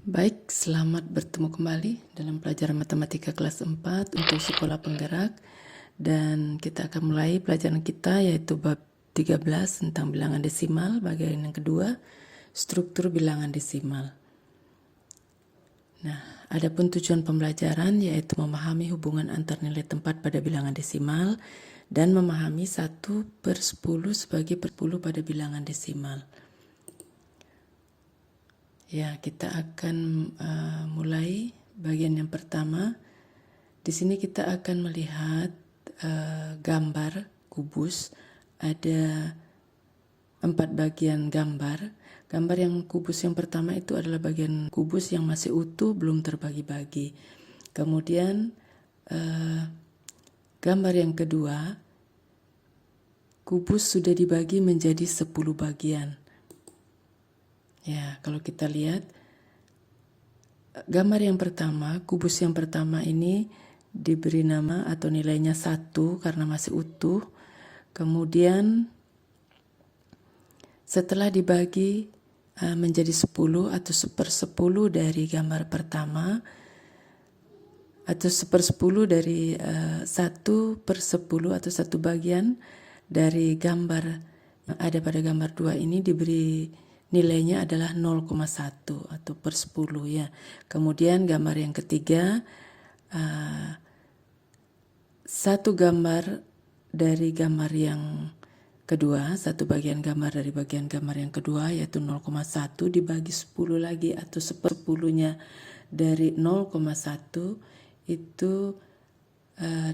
Baik, selamat bertemu kembali dalam pelajaran matematika kelas 4 untuk sekolah penggerak. Dan kita akan mulai pelajaran kita yaitu bab 13 tentang bilangan desimal, bagian yang kedua, struktur bilangan desimal. Nah, adapun tujuan pembelajaran yaitu memahami hubungan antar nilai tempat pada bilangan desimal dan memahami 1/10 sebagai per 10 pada bilangan desimal. Ya, kita akan mulai bagian yang pertama. Di sini kita akan melihat gambar kubus. Ada 4 bagian gambar. Gambar yang kubus yang pertama itu adalah bagian kubus yang masih utuh, belum terbagi-bagi. Kemudian gambar yang kedua, kubus sudah dibagi menjadi 10 bagian. Ya, kalau kita lihat gambar yang pertama, kubus yang pertama ini diberi nama atau nilainya 1 karena masih utuh. Kemudian setelah dibagi menjadi 10 atau 1/10 dari gambar pertama atau 1/10 dari 1/10 atau 1 bagian dari gambar yang ada pada gambar 2 ini diberi nilainya adalah 0,1 atau per 10 ya. Kemudian gambar yang ketiga, satu gambar dari gambar yang kedua, satu bagian gambar dari bagian gambar yang kedua yaitu 0,1 dibagi 10 lagi atau 1/10-nya dari 0,1 itu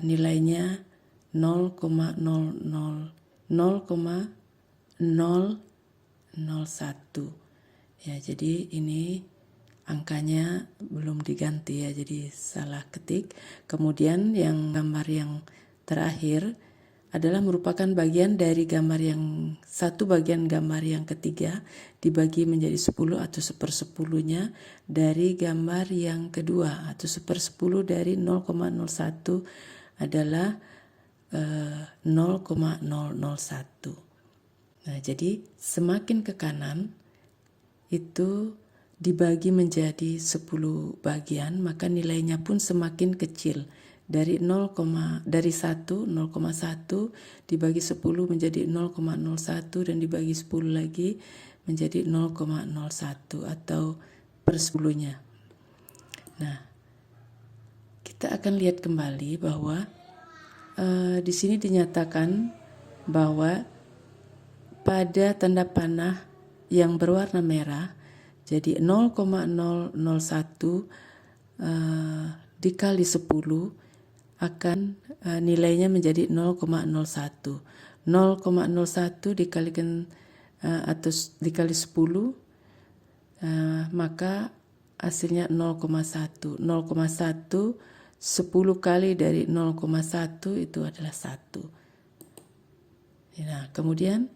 nilainya 0,001. Ya, jadi ini angkanya belum diganti ya, jadi salah ketik. Kemudian yang gambar yang terakhir adalah merupakan bagian dari gambar yang satu bagian gambar yang ketiga dibagi menjadi 10 atau 1/10-nya dari gambar yang kedua atau 1/10 dari 0,01 adalah 0,001. Nah, jadi semakin ke kanan itu dibagi menjadi 10 bagian, maka nilainya pun semakin kecil. Dari 0,1 dibagi 10 menjadi 0,01 dan dibagi 10 lagi menjadi 0,01 atau per 10-nya. Nah, kita akan lihat kembali bahwa di sini dinyatakan bahwa pada tanda panah yang berwarna merah, jadi 0,001 dikali 10 akan nilainya menjadi 0,01. 0,01 dikalikan atau dikali 10 maka hasilnya 0,1. 0,1 10 kali dari 0,1 itu adalah 1. Nah, kemudian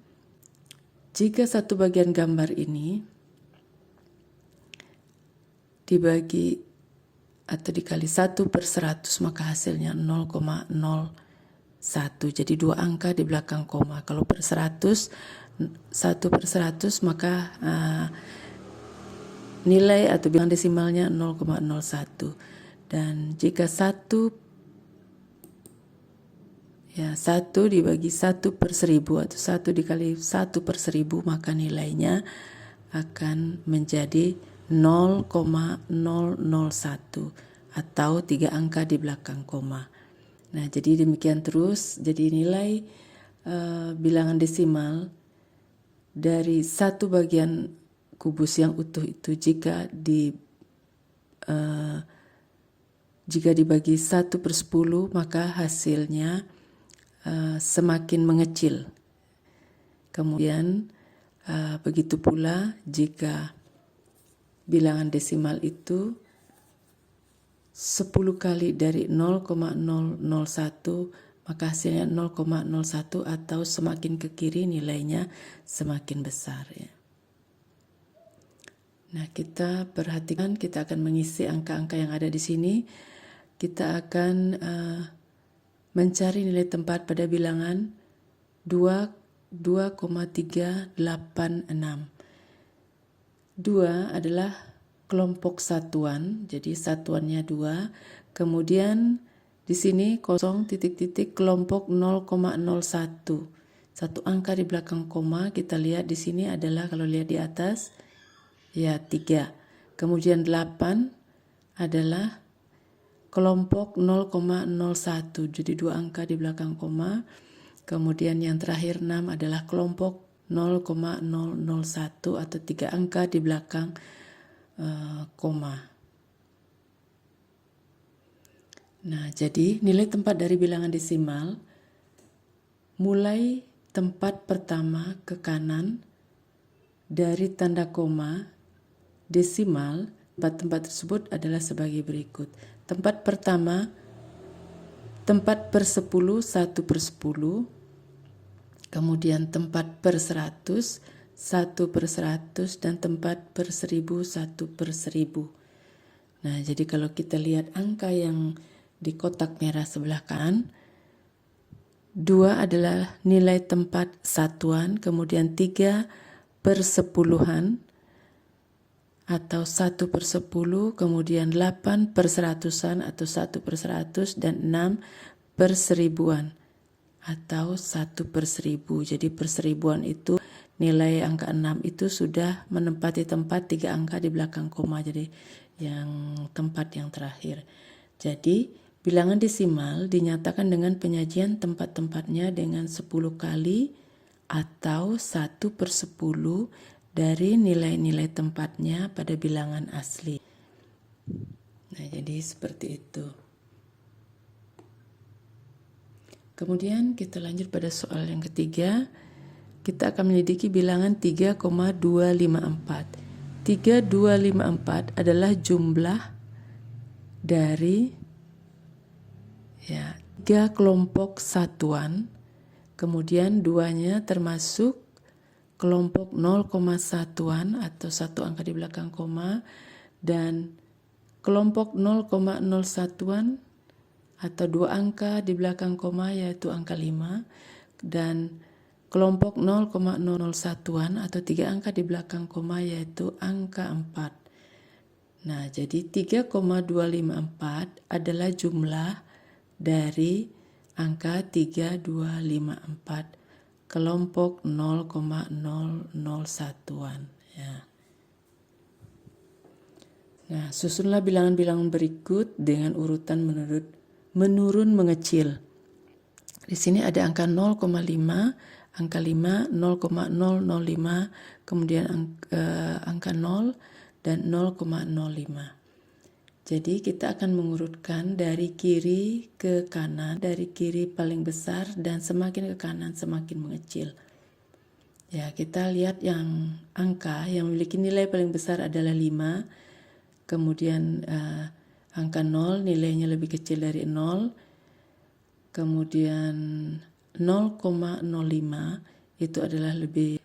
jika satu bagian gambar ini dibagi atau dikali 1/100 maka hasilnya 0,01. Jadi 2 angka di belakang koma. Kalau per 100, 1/100 maka nilai atau bilangan desimalnya 0,01. Dan jika 1 dibagi 1/1000 atau 1 dikali 1/1000 maka nilainya akan menjadi 0,001 atau 3 angka di belakang koma. Nah, jadi demikian terus. Jadi nilai bilangan desimal dari satu bagian kubus yang utuh itu jika dibagi 1/10 maka hasilnya semakin mengecil. Kemudian begitu pula jika bilangan desimal itu 10 kali dari 0,001 maka hasilnya 0,01 atau semakin ke kiri nilainya semakin besar ya. Nah, kita perhatikan, kita akan mengisi angka-angka yang ada di sini. Kita akan mencari nilai tempat pada bilangan 2,386. 2 adalah kelompok satuan, jadi satuannya 2. Kemudian di sini 0 titik-titik kelompok 0,01. Satu angka di belakang koma kita lihat di sini adalah, kalau lihat di atas ya 3. Kemudian 8 adalah kelompok 0,01, jadi 2 angka di belakang koma. Kemudian yang terakhir 6 adalah kelompok 0,001 atau 3 angka di belakang koma. Nah, jadi nilai tempat dari bilangan desimal mulai tempat pertama ke kanan dari tanda koma desimal. Tempat-tempat tersebut adalah sebagai berikut. Tempat pertama, tempat per 10, 1/10. Kemudian tempat per 100, 1/100, dan tempat per 1000, 1/1000. Nah, jadi kalau kita lihat angka yang di kotak merah sebelah kanan, 2 adalah nilai tempat satuan, kemudian 3/10-an atau 1/10, kemudian 8/100-an atau 1/100, dan 6/1000-an atau 1/1000. Jadi per 1000-an itu nilai angka 6 itu sudah menempati tempat 3 angka di belakang koma, jadi yang tempat yang terakhir. Jadi bilangan desimal dinyatakan dengan penyajian tempat-tempatnya dengan 10 kali atau 1/10 dari nilai-nilai tempatnya pada bilangan asli. Nah, jadi seperti itu. Kemudian kita lanjut pada soal yang ketiga. Kita akan menyelidiki bilangan 3,254. 3,254 adalah jumlah dari 3 kelompok satuan, kemudian 2-nya termasuk kelompok 0,1-an atau 1 angka di belakang koma, dan kelompok 0,01-an atau 2 angka di belakang koma yaitu angka 5, dan kelompok 0,001-an atau 3 angka di belakang koma yaitu angka 4. Nah, jadi 3,254 adalah jumlah dari angka 3,254 kelompok 0,001-an ya. Nah, susunlah bilangan-bilangan berikut dengan urutan menurun mengecil. Di sini ada angka 0,5, angka 5, 0,005, kemudian angka 0 dan 0,05. Jadi kita akan mengurutkan dari kiri ke kanan, dari kiri paling besar dan semakin ke kanan semakin mengecil. Ya, kita lihat yang angka yang memiliki nilai paling besar adalah 5, kemudian angka 0 nilainya lebih kecil dari 0, kemudian 0,05 itu adalah lebih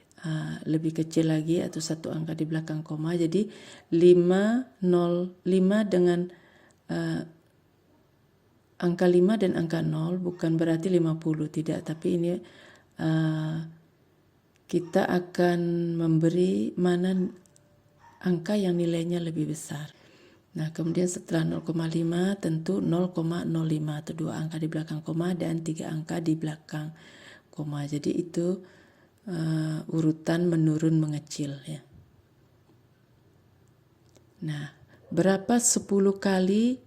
kecil lagi atau 1 angka di belakang koma. Jadi 5 dengan angka 5 dan angka 0 bukan berarti 50, tidak, tapi ini kita akan memberi mana angka yang nilainya lebih besar. Nah, kemudian setelah 0,5 tentu 0,05 atau 2 angka di belakang koma dan 3 angka di belakang koma. Jadi itu urutan menurun mengecil ya. Nah, berapa 10 kali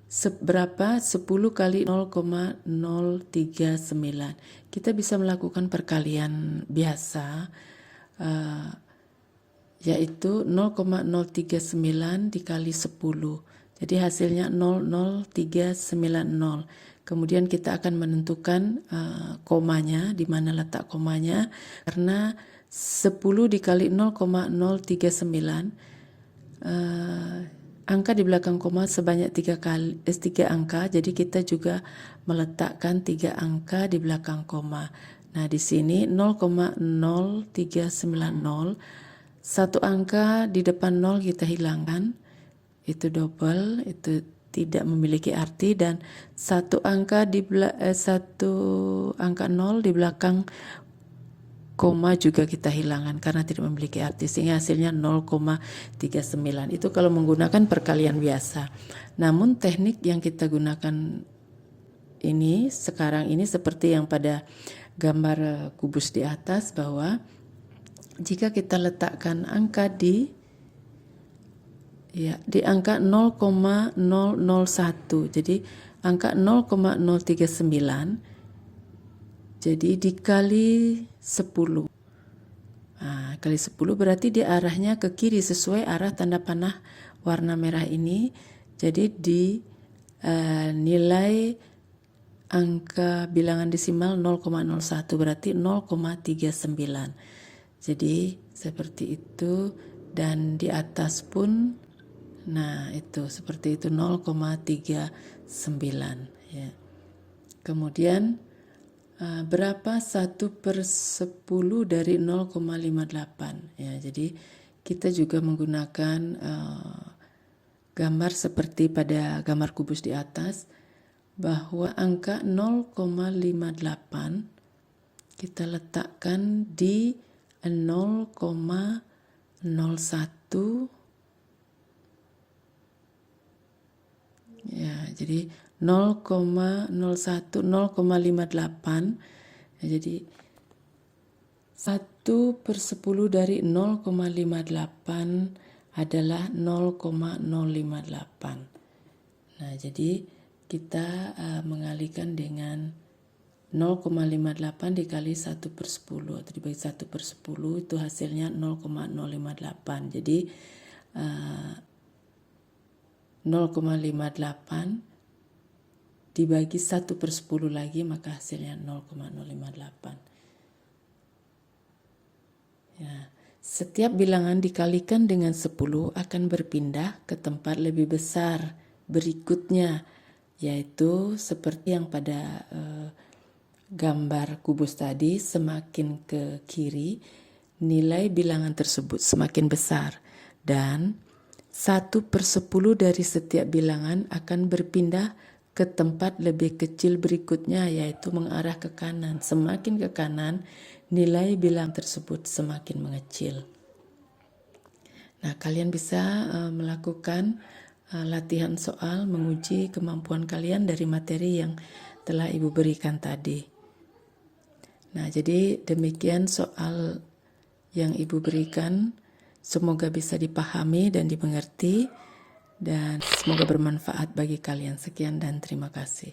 0,039? Kita bisa melakukan perkalian biasa, yaitu 0,039 dikali 10. Jadi hasilnya 00390. Kemudian kita akan menentukan komanya, di mana letak komanya, karena 10 dikali 0,039 angka di belakang koma sebanyak 3 angka, jadi kita juga meletakkan 3 angka di belakang koma. Nah, di sini 0,0390, 1 angka di depan 0 kita hilangkan, itu double, itu tidak memiliki arti, dan 1 angka 0 di belakang koma juga kita hilangkan karena tidak memiliki arti, sehingga hasilnya 0,39. Itu kalau menggunakan perkalian biasa. Namun teknik yang kita gunakan ini sekarang ini seperti yang pada gambar kubus di atas, bahwa jika kita letakkan angka di angka 0,001, jadi angka 0,039, jadi dikali 10. Nah, kali 10 berarti dia arahnya ke kiri sesuai arah tanda panah warna merah ini. Jadi di nilai angka bilangan desimal 0,01 berarti 0,39. Jadi seperti itu, dan di atas pun nah itu seperti itu 0,39 ya. Kemudian berapa 1/10 dari 0,58 ya. Jadi kita juga menggunakan gambar seperti pada gambar kubus di atas, bahwa angka 0,58 kita letakkan di 0,01 ya. Jadi 0,01 0,58 ya, jadi 1/10 dari 0,58 adalah 0,058. Nah, jadi kita mengalihkan dengan 0,58 dikali 1/10 atau dibagi 1/10 itu hasilnya 0,058. Jadi 0,58 dibagi 1/10 lagi, maka hasilnya 0,058. Ya, setiap bilangan dikalikan dengan 10 akan berpindah ke tempat lebih besar berikutnya, yaitu seperti yang pada gambar kubus tadi, semakin ke kiri nilai bilangan tersebut semakin besar, dan 1/10 dari setiap bilangan akan berpindah ke tempat lebih kecil berikutnya, yaitu mengarah ke kanan. Semakin ke kanan, nilai bilangan tersebut semakin mengecil. Nah, kalian bisa melakukan latihan soal menguji kemampuan kalian dari materi yang telah Ibu berikan tadi. Nah, jadi demikian soal yang Ibu berikan. Semoga bisa dipahami dan dimengerti, dan semoga bermanfaat bagi kalian. Sekian dan terima kasih.